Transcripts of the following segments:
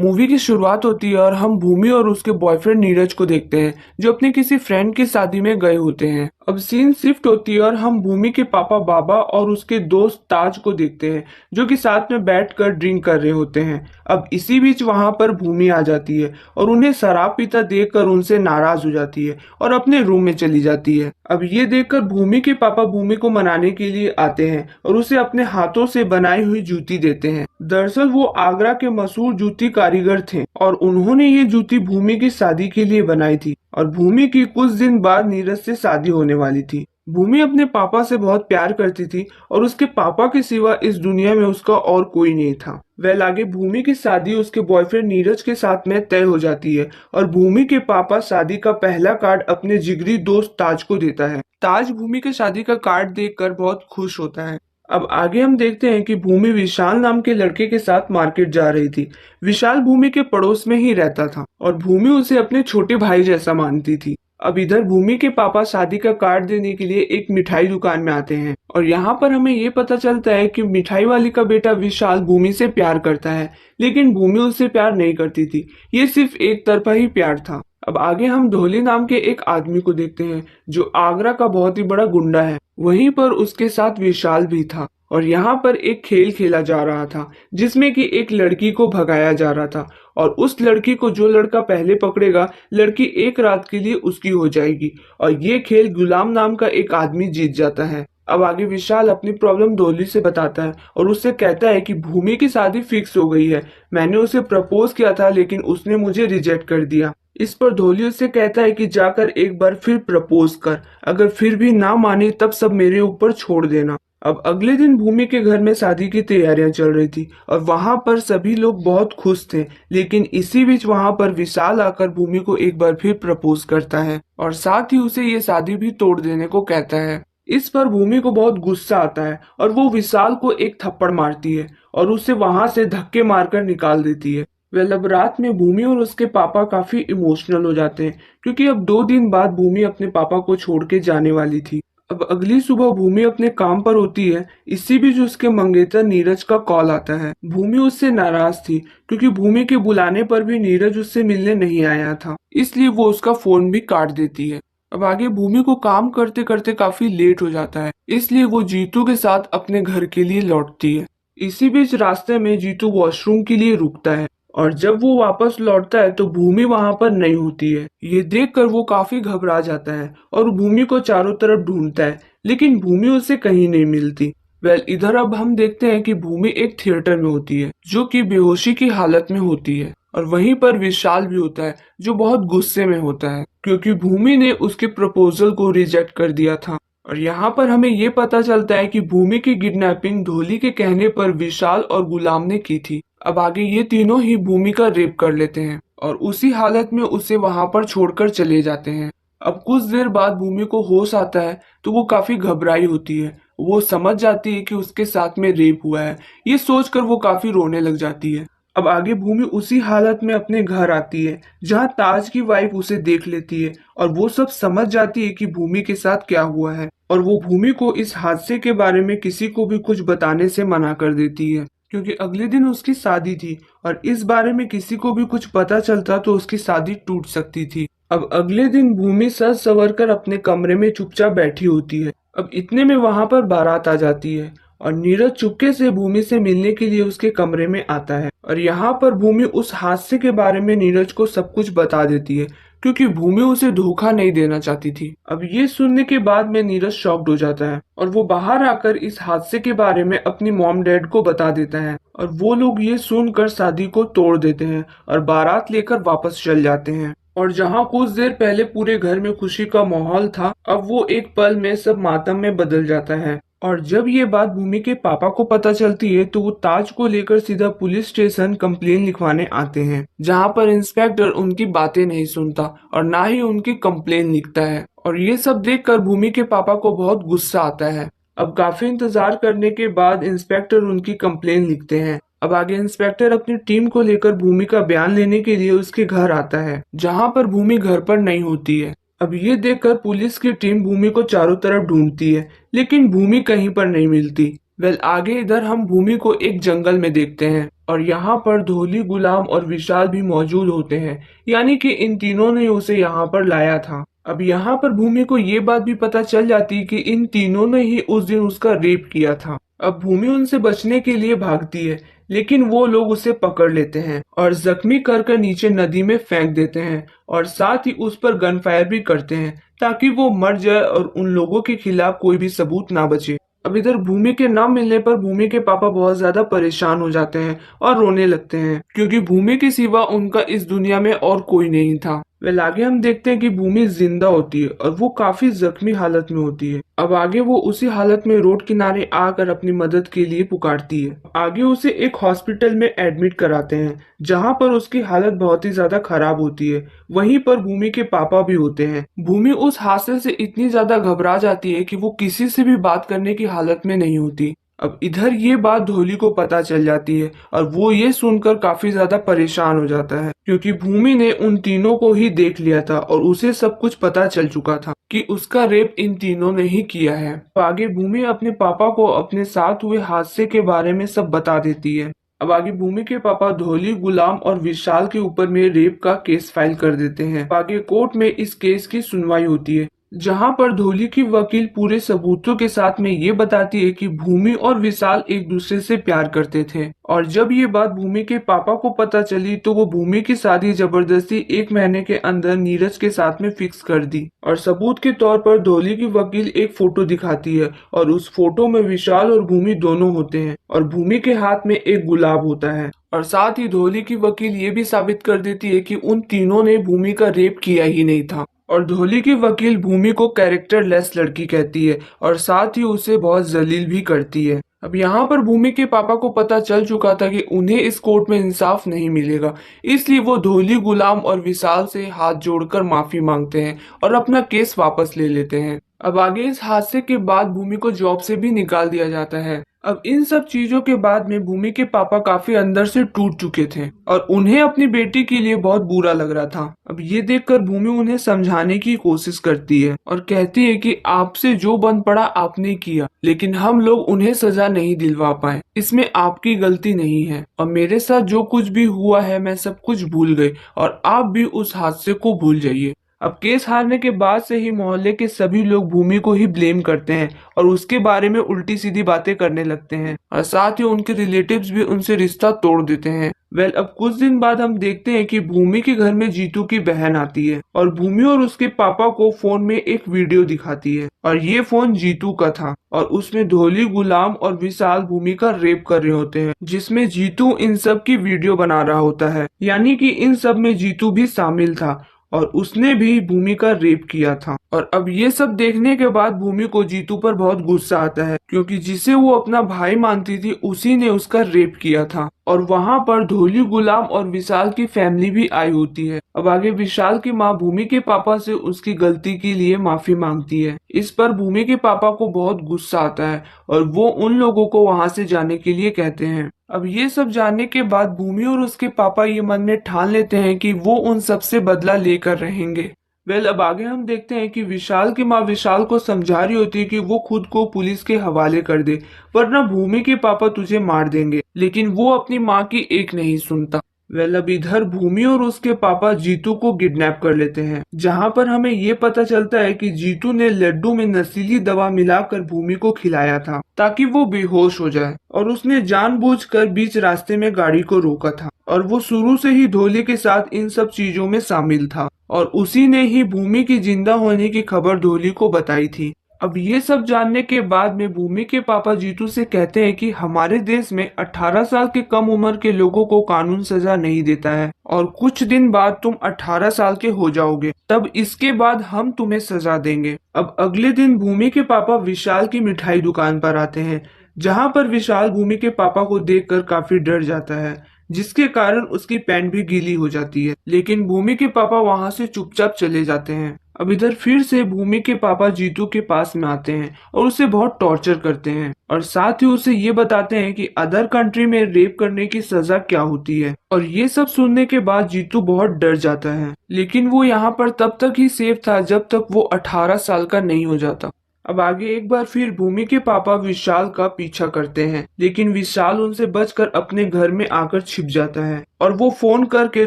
Movie की शुरुआत होती है और हम भूमि और उसके बॉयफ्रेंड नीरज को देखते हैं जो अपने किसी फ्रेंड की शादी में गए होते हैं। अब सीन शिफ्ट होती है और हम भूमि के पापा बाबा और उसके दोस्त ताज को देखते हैं जो कि साथ में बैठकर ड्रिंक कर रहे होते हैं। अब इसी बीच वहां पर भूमि आ जाती है और उन्हें शराब पीता देखकर उनसे नाराज हो जाती है और अपने रूम में चली जाती है। अब ये देखकर भूमि के पापा भूमि को मनाने के लिए आते हैं और उसे अपने हाथों से बनाई हुई जूती देते हैं। दरअसल वो आगरा के मशहूर जूती कारीगर थे और उन्होंने ये जूती भूमि की शादी के लिए बनाई थी और भूमि की कुछ दिन बाद नीरज से शादी होने वाली थी। भूमि अपने पापा से बहुत प्यार करती थी और उसके पापा के सिवा इस दुनिया में उसका और कोई नहीं था। वह आगे भूमि की शादी उसके बॉयफ्रेंड नीरज के साथ में तय हो जाती है और भूमि के पापा शादी का पहला कार्ड अपने जिगरी दोस्त ताज को देता है। ताज भूमि के शादी का कार्ड देखकर बहुत खुश होता है। अब आगे हम देखते हैं कि भूमि विशाल नाम के लड़के के साथ मार्केट जा रही थी। विशाल भूमि के पड़ोस में ही रहता था और भूमि उसे अपने छोटे भाई जैसा मानती थी। अब इधर भूमि के पापा शादी का कार्ड देने के लिए एक मिठाई दुकान में आते हैं और यहाँ पर हमें ये पता चलता है कि मिठाई वाली का बेटा विशाल भूमि से प्यार करता है, लेकिन भूमि उससे प्यार नहीं करती थी। ये सिर्फ एक तरफा ही प्यार था। अब आगे हम ढोली नाम के एक आदमी को देखते हैं जो आगरा का बहुत ही बड़ा गुंडा है। वहीं पर उसके साथ विशाल भी था और यहाँ पर एक खेल खेला जा रहा था जिसमें कि एक लड़की को भगाया जा रहा था और उस लड़की को जो लड़का पहले पकड़ेगा, लड़की एक रात के लिए उसकी हो जाएगी और ये खेल गुलाम नाम का एक आदमी जीत जाता है। अब आगे विशाल अपनी प्रॉब्लम डोली से बताता है और उससे कहता है कि भूमि की शादी फिक्स हो गई है। मैंने उसे प्रपोज किया था लेकिन उसने मुझे रिजेक्ट कर दिया। इस पर धोली उससे कहता है कि जाकर एक बार फिर प्रपोज कर, अगर फिर भी ना माने तब सब मेरे ऊपर छोड़ देना। अब अगले दिन भूमि के घर में शादी की तैयारियां चल रही थी और वहां पर सभी लोग बहुत खुश थे, लेकिन इसी बीच वहां पर विशाल आकर भूमि को एक बार फिर प्रपोज करता है और साथ ही उसे ये शादी भी तोड़ देने को कहता है। इस पर भूमि को बहुत गुस्सा आता है और वो विशाल को एक थप्पड़ मारती है और उसे वहां से धक्के मारकर निकाल देती है। वेल अब रात में भूमि और उसके पापा काफी इमोशनल हो जाते हैं क्योंकि अब 2 दिन बाद भूमि अपने पापा को छोड़ के जाने वाली थी। अब अगली सुबह भूमि अपने काम पर होती है। इसी बीच उसके मंगेतर नीरज का कॉल आता है। भूमि उससे नाराज थी क्योंकि भूमि के बुलाने पर भी नीरज उससे मिलने नहीं आया था, इसलिए वो उसका फोन भी काट देती है। अब आगे भूमि को काम करते करते काफी लेट हो जाता है, इसलिए वो जीतू के साथ अपने घर के लिए लौटती है। इसी बीच रास्ते में जीतू वॉशरूम के लिए रुकता है और जब वो वापस लौटता है तो भूमि वहां पर नहीं होती है। ये देखकर वो काफी घबरा जाता है और भूमि को चारों तरफ ढूंढता है, लेकिन भूमि उसे कहीं नहीं मिलती। वेल इधर अब हम देखते हैं कि भूमि एक थिएटर में होती है जो कि बेहोशी की हालत में होती है और वहीं पर विशाल भी होता है जो बहुत गुस्से में होता है क्योंकि भूमि ने उसके प्रपोजल को रिजेक्ट कर दिया था। और यहाँ पर हमें ये पता चलता है कि भूमि की किडनैपिंग धोली के कहने पर विशाल और गुलाम ने की थी। अब आगे ये तीनों ही भूमि का रेप कर लेते हैं और उसी हालत में उसे वहां पर छोड़कर चले जाते हैं। अब कुछ देर बाद भूमि को होश आता है तो वो काफी घबराई होती है। वो समझ जाती है कि उसके साथ में रेप हुआ है। ये सोचकर वो काफी रोने लग जाती है। अब आगे भूमि उसी हालत में अपने घर आती है जहाँ ताज की वाइफ उसे देख लेती है और वो सब समझ जाती है कि भूमि के साथ क्या हुआ है और वो भूमि को इस हादसे के बारे में किसी को भी कुछ बताने से मना कर देती है क्योंकि अगले दिन उसकी शादी थी और इस बारे में किसी को भी कुछ पता चलता तो उसकी शादी टूट सकती थी। अब अगले दिन भूमि सज संवर कर अपने कमरे में चुपचाप बैठी होती है। अब इतने में वहां पर बारात आ जाती है और नीरज चुपके से भूमि से मिलने के लिए उसके कमरे में आता है और यहाँ पर भूमि उस हादसे के बारे में नीरज को सब कुछ बता देती है क्योंकि भूमि उसे धोखा नहीं देना चाहती थी। अब ये सुनने के बाद में नीरज शॉक्ड हो जाता है और वो बाहर आकर इस हादसे के बारे में अपनी मॉम डैड को बता देता है और वो लोग ये सुनकर शादी को तोड़ देते हैं और बारात लेकर वापस चल जाते हैं। और जहाँ कुछ देर पहले पूरे घर में खुशी का माहौल था, अब वो एक पल में सब मातम में बदल जाता है। और जब ये बात भूमि के पापा को पता चलती है तो वो ताज को लेकर सीधा पुलिस स्टेशन कंप्लेन लिखवाने आते हैं, जहाँ पर इंस्पेक्टर उनकी बातें नहीं सुनता और ना ही उनकी कंप्लेन लिखता है। और ये सब देखकर भूमि के पापा को बहुत गुस्सा आता है। अब काफी इंतजार करने के बाद इंस्पेक्टर उनकी कंप्लेन लिखते हैं। अब आगे इंस्पेक्टर अपनी टीम को लेकर भूमि का बयान लेने के लिए उसके घर आता है, जहाँ पर भूमि घर पर नहीं होती है। अब ये देखकर पुलिस की टीम भूमि को चारों तरफ ढूंढती है, लेकिन भूमि कहीं पर नहीं मिलती। वेल आगे इधर हम भूमि को एक जंगल में देखते हैं और यहाँ पर धोली, गुलाम और विशाल भी मौजूद होते हैं, यानी कि इन तीनों ने उसे यहाँ पर लाया था। अब यहाँ पर भूमि को ये बात भी पता चल जाती कि इन तीनों ने ही उस दिन उसका रेप किया था। अब भूमि उनसे बचने के लिए भागती है, लेकिन वो लोग उसे पकड़ लेते हैं और जख्मी कर नीचे नदी में फेंक देते हैं और साथ ही उस पर गन फायर भी करते हैं ताकि वो मर जाए और उन लोगों के खिलाफ कोई भी सबूत ना बचे। अब इधर भूमि के न मिलने पर भूमि के पापा बहुत ज्यादा परेशान हो जाते हैं और रोने लगते हैं, क्योंकि भूमि के सिवा उनका इस दुनिया में और कोई नहीं था। वेल आगे हम देखते हैं कि भूमि जिंदा होती है और वो काफी जख्मी हालत में होती है। अब आगे वो उसी हालत में रोड किनारे आकर अपनी मदद के लिए पुकारती है। आगे उसे एक हॉस्पिटल में एडमिट कराते हैं, जहाँ पर उसकी हालत बहुत ही ज्यादा खराब होती है। वहीं पर भूमि के पापा भी होते हैं। भूमि उस हादसे से इतनी ज्यादा घबरा जाती है कि वो किसी से भी बात करने की हालत में नहीं होती। अब इधर ये बात धोली को पता चल जाती है और वो ये सुनकर काफी ज्यादा परेशान हो जाता है, क्योंकि भूमि ने उन तीनों को ही देख लिया था और उसे सब कुछ पता चल चुका था कि उसका रेप इन तीनों ने ही किया है। तो आगे भूमि अपने पापा को अपने साथ हुए हादसे के बारे में सब बता देती है। अब आगे भूमि के पापा धोली, गुलाम और विशाल के ऊपर में रेप का केस फाइल कर देते हैं। आगे कोर्ट में इस केस की सुनवाई होती है, जहां पर धोली की वकील पूरे सबूतों के साथ में ये बताती है कि भूमि और विशाल एक दूसरे से प्यार करते थे। और जब ये बात भूमि के पापा को पता चली तो वो भूमि की शादी जबरदस्ती 1 महीने के अंदर नीरज के साथ में फिक्स कर दी। और सबूत के तौर पर धोली की वकील एक फोटो दिखाती है और उस फोटो में विशाल और भूमि दोनों होते हैं और भूमि के हाथ में एक गुलाब होता है। और साथ ही धोली की वकील ये भी साबित कर देती है कि उन तीनों ने भूमि का रेप किया ही नहीं था। और धोली की वकील भूमि को कैरेक्टर लेस लड़की कहती है और साथ ही उसे बहुत जलील भी करती है। अब यहाँ पर भूमि के पापा को पता चल चुका था कि उन्हें इस कोर्ट में इंसाफ नहीं मिलेगा, इसलिए वो धोली, गुलाम और विशाल से हाथ जोड़कर माफी मांगते हैं और अपना केस वापस ले लेते हैं। अब आगे इस हादसे के बाद भूमि को जॉब से भी निकाल दिया जाता है। अब इन सब चीजों के बाद में भूमि के पापा काफी अंदर से टूट चुके थे और उन्हें अपनी बेटी के लिए बहुत बुरा लग रहा था। अब ये देखकर भूमि उन्हें समझाने की कोशिश करती है और कहती है कि आपसे जो बन पड़ा आपने किया, लेकिन हम लोग उन्हें सजा नहीं दिलवा पाए, इसमें आपकी गलती नहीं है और मेरे साथ जो कुछ भी हुआ है मैं सब कुछ भूल गई और आप भी उस हादसे को भूल जाइए। अब केस हारने के बाद से ही मोहल्ले के सभी लोग भूमि को ही ब्लेम करते हैं और उसके बारे में उल्टी सीधी बातें करने लगते हैं और साथ ही उनके रिलेटिव्स भी उनसे रिश्ता तोड़ देते हैं। वेल अब कुछ दिन बाद हम देखते हैं कि भूमि के घर में जीतू की बहन आती है और भूमि और उसके पापा को फोन में एक वीडियो दिखाती है और ये फोन जीतू का था और उसमें धोली, गुलाम और विशाल भूमि का रेप कर रहे होते हैं, जिसमें जीतू इन सब की वीडियो बना रहा होता है, यानी कि इन सब में जीतू भी शामिल था और उसने भी भूमि का रेप किया था। और अब ये सब देखने के बाद भूमि को जीतू पर बहुत गुस्सा आता है, क्योंकि जिसे वो अपना भाई मानती थी उसी ने उसका रेप किया था। और वहाँ पर धोली, गुलाम और विशाल की फैमिली भी आई होती है। अब आगे विशाल की माँ भूमि के पापा से उसकी गलती के लिए माफी मांगती है। इस पर भूमि के पापा को बहुत गुस्सा आता है और वो उन लोगों को वहाँ से जाने के लिए कहते हैं। अब ये सब जानने के बाद भूमि और उसके पापा ये मन में ठान लेते हैं कि वो उन सब से बदला लेकर रहेंगे। वेल अब आगे हम देखते हैं कि विशाल की माँ विशाल को समझा रही होती है कि वो खुद को पुलिस के हवाले कर दे, वरना भूमि के पापा तुझे मार देंगे, लेकिन वो अपनी माँ की एक नहीं सुनता। वेल अब इधर भूमि और उसके पापा जीतू को किडनैप कर लेते हैं, जहाँ पर हमें ये पता चलता है कि जीतू ने लड्डू में नशीली दवा मिलाकर भूमि को खिलाया था ताकि वो बेहोश हो जाए और उसने जानबूझकर बीच रास्ते में गाड़ी को रोका था और वो शुरू से ही धोली के साथ इन सब चीजों में शामिल था और उसी ने ही भूमि की जिंदा होने की खबर धोली को बताई थी। अब ये सब जानने के बाद में भूमि के पापा जीतू से कहते हैं कि हमारे देश में 18 साल के कम उम्र के लोगों को कानून सजा नहीं देता है और कुछ दिन बाद तुम 18 साल के हो जाओगे, तब इसके बाद हम तुम्हें सजा देंगे। अब अगले दिन भूमि के पापा विशाल की मिठाई दुकान पर आते हैं, जहाँ पर विशाल भूमि के पापा को देखकर काफी डर जाता है, जिसके कारण उसकी पैंट भी गीली हो जाती है, लेकिन भूमि के पापा वहाँ से चुपचाप चले जाते हैं। अब इधर फिर से भूमि के पापा जीतू के पास में आते हैं और उसे बहुत टॉर्चर करते हैं और साथ ही उसे ये बताते हैं कि अदर कंट्री में रेप करने की सजा क्या होती है। और ये सब सुनने के बाद जीतू बहुत डर जाता है, लेकिन वो यहाँ पर तब तक ही सेफ था जब तक वो 18 साल का नहीं हो जाता। अब आगे एक बार फिर भूमि के पापा विशाल का पीछा करते हैं, लेकिन विशाल उनसे बचकर अपने घर में आकर छिप जाता है और वो फोन करके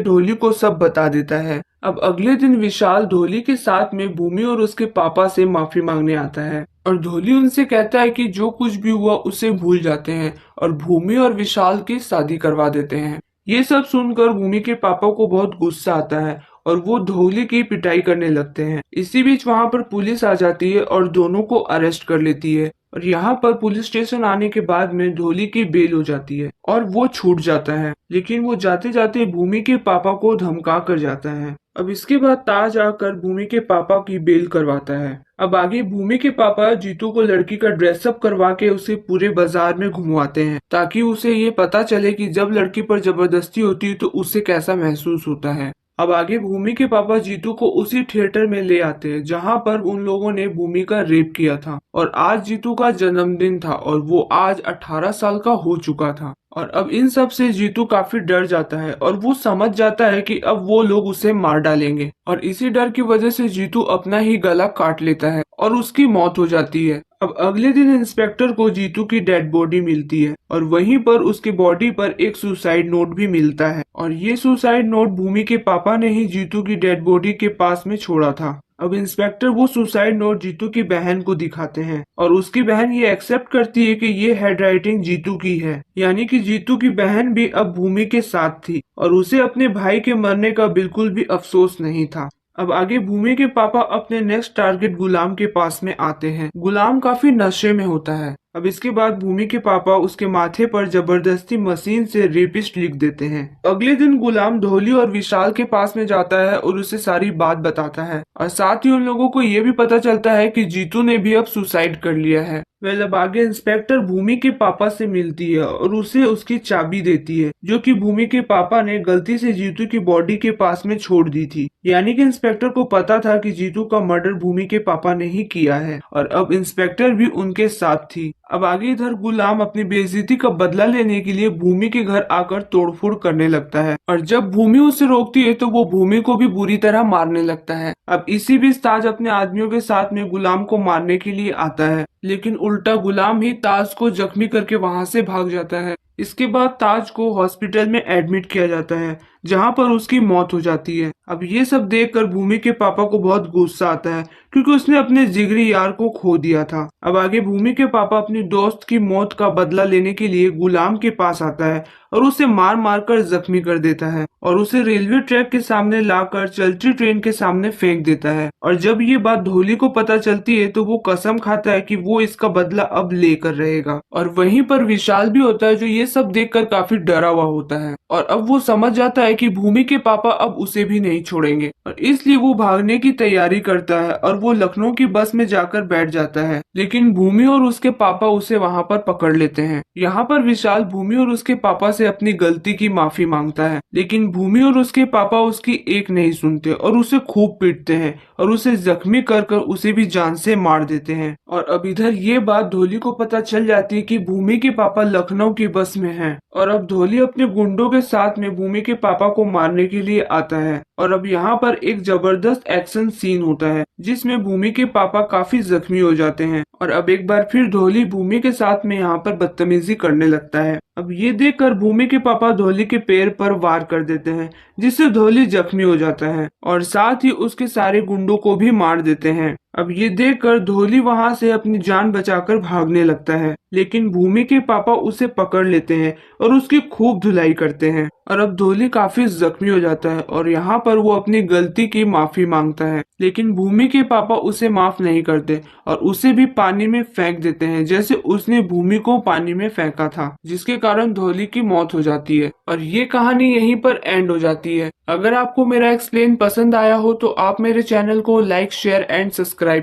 ढोली को सब बता देता है। अब अगले दिन विशाल ढोली के साथ में भूमि और उसके पापा से माफी मांगने आता है और ढोली उनसे कहता है कि जो कुछ भी हुआ उसे भूल जाते हैं और भूमि और विशाल की शादी करवा देते हैं। ये सब सुनकर भूमि के पापा को बहुत गुस्सा आता है और वो ढोली की पिटाई करने लगते हैं। इसी बीच वहां पर पुलिस आ जाती है और दोनों को अरेस्ट कर लेती है और यहाँ पर पुलिस स्टेशन आने के बाद में ढोली की बेल हो जाती है और वो छूट जाता है, लेकिन वो जाते जाते भूमि के पापा को धमका कर जाता है। अब इसके बाद ताज आकर भूमि के पापा की बेल करवाता है। अब आगे भूमि के पापा जीतू को लड़की का ड्रेसअप करवा के उसे पूरे बाजार में घुमवाते हैं ताकि उसे ये पता चले कि जब लड़की पर जबरदस्ती होती है तो उसे कैसा महसूस होता है। अब आगे भूमि के पापा जीतू को उसी थिएटर में ले आते हैं जहां पर उन लोगों ने भूमि का रेप किया था और आज जीतू का जन्मदिन था और वो आज 18 साल का हो चुका था। और अब इन सब से जीतू काफी डर जाता है और वो समझ जाता है कि अब वो लोग उसे मार डालेंगे और इसी डर की वजह से जीतू अपना ही गला काट लेता है और उसकी मौत हो जाती है। अब अगले दिन इंस्पेक्टर को जीतू की डेड बॉडी मिलती है और वहीं पर उसके बॉडी पर एक सुसाइड नोट भी मिलता है और ये सुसाइड नोट भूमि के पापा ने ही जीतू की डेड बॉडी के पास में छोड़ा था। अब इंस्पेक्टर वो सुसाइड नोट जीतू की बहन को दिखाते हैं और उसकी बहन ये एक्सेप्ट करती है कि ये हैंडराइटिंग जीतू की है, यानी कि जीतू की बहन भी अब भूमि के साथ थी और उसे अपने भाई के मरने का बिल्कुल भी अफसोस नहीं था। अब आगे भूमि के पापा अपने नेक्स्ट टारगेट गुलाम के पास में आते हैं। गुलाम काफी नशे में होता है। अब इसके बाद भूमि के पापा उसके माथे पर जबरदस्ती मशीन से रेपिस्ट लिख देते हैं। अगले दिन गुलाम ढोली और विशाल के पास में जाता है और उसे सारी बात बताता है और साथ ही उन लोगों को ये भी पता चलता है कि जीतू ने भी अब सुसाइड कर लिया है। अब आगे इंस्पेक्टर भूमि के पापा से मिलती है और उसे उसकी चाबी देती है जो कि भूमि के पापा ने गलती से जीतू की बॉडी के पास में छोड़ दी थी, यानी कि इंस्पेक्टर को पता था कि जीतू का मर्डर भूमि के पापा ने ही किया है और अब इंस्पेक्टर भी उनके साथ थी। अब आगे इधर गुलाम अपनी बेइज्जती का बदला लेने के लिए भूमि के घर आकर तोड़फोड़ करने लगता है और जब भूमि उसे रोकती है तो वो भूमि को भी बुरी तरह मारने लगता है। अब इसी बीच ताज अपने आदमियों के साथ में गुलाम को मारने के लिए आता है, लेकिन उल्टा गुलाम ही ताज को जख्मी करके वहां से भाग जाता है। इसके बाद ताज को हॉस्पिटल में एडमिट किया जाता है जहां पर उसकी मौत हो जाती है। अब ये सब देखकर भूमि के पापा को बहुत गुस्सा आता है क्योंकि उसने अपने जिगरी यार को खो दिया था। अब आगे भूमि के पापा अपनी दोस्त की मौत का बदला लेने के लिए गुलाम के पास आता है और उसे मार मार कर जख्मी कर देता है और उसे रेलवे ट्रैक के सामने लाकर चलती ट्रेन के सामने फेंक देता है। और जब ये बात ढोली को पता चलती है तो वो कसम खाता है कि वो इसका बदला अब लेकर रहेगा। और वहीं पर विशाल भी होता है जो ये सब देखकर काफी डरा हुआ होता है और अब वो समझ जाता है कि भूमि के पापा अब उसे भी नहीं छोड़ेंगे और इसलिए वो भागने की तैयारी करता है और वो लखनऊ की बस में जाकर बैठ जाता है, लेकिन भूमि और उसके पापा उसे वहां पर पकड़ लेते हैं। यहाँ पर विशाल भूमि और उसके पापा से अपनी गलती की माफी मांगता है, लेकिन भूमि और उसके पापा उसकी एक नहीं सुनते और उसे खूब पीटते हैं और उसे जख्मी कर कर उसे भी जान से मार देते हैं। और अब इधर ये बात ढोली को पता चल जाती है कि भूमि के पापा लखनऊ की बस में हैं और अब ढोली अपने गुंडों के साथ में भूमि के पापा को मारने के लिए आता है। और अब यहाँ पर एक जबरदस्त एक्शन सीन होता है जिसमें भूमि के पापा काफी जख्मी हो जाते हैं और अब एक बार फिर ढोली भूमि के साथ में यहाँ पर बदतमीजी करने लगता है। अब ये देखकर भूमि के पापा ढोली के पैर पर वार कर देते हैं जिससे ढोली जख्मी हो जाता है और साथ ही उसके सारे गुंडों को भी मार देते हैं। अब ये देखकर ढोली वहां से अपनी जान बचाकर भागने लगता है, लेकिन भूमि के पापा उसे पकड़ लेते हैं और उसकी खूब धुलाई करते हैं और अब ढोली काफी जख्मी हो जाता है और यहाँ पर वो अपनी गलती की माफी मांगता है, लेकिन भूमि के पापा उसे माफ नहीं करते और उसे भी पानी में फेंक देते हैं जैसे उसने भूमि को पानी में फेंका था, जिसके कारण ढोली की मौत हो जाती है और ये कहानी यहीं पर एंड हो जाती है। अगर आपको मेरा एक्सप्लेन पसंद आया हो तो आप मेरे चैनल को लाइक शेयर एंड सब्सक्राइब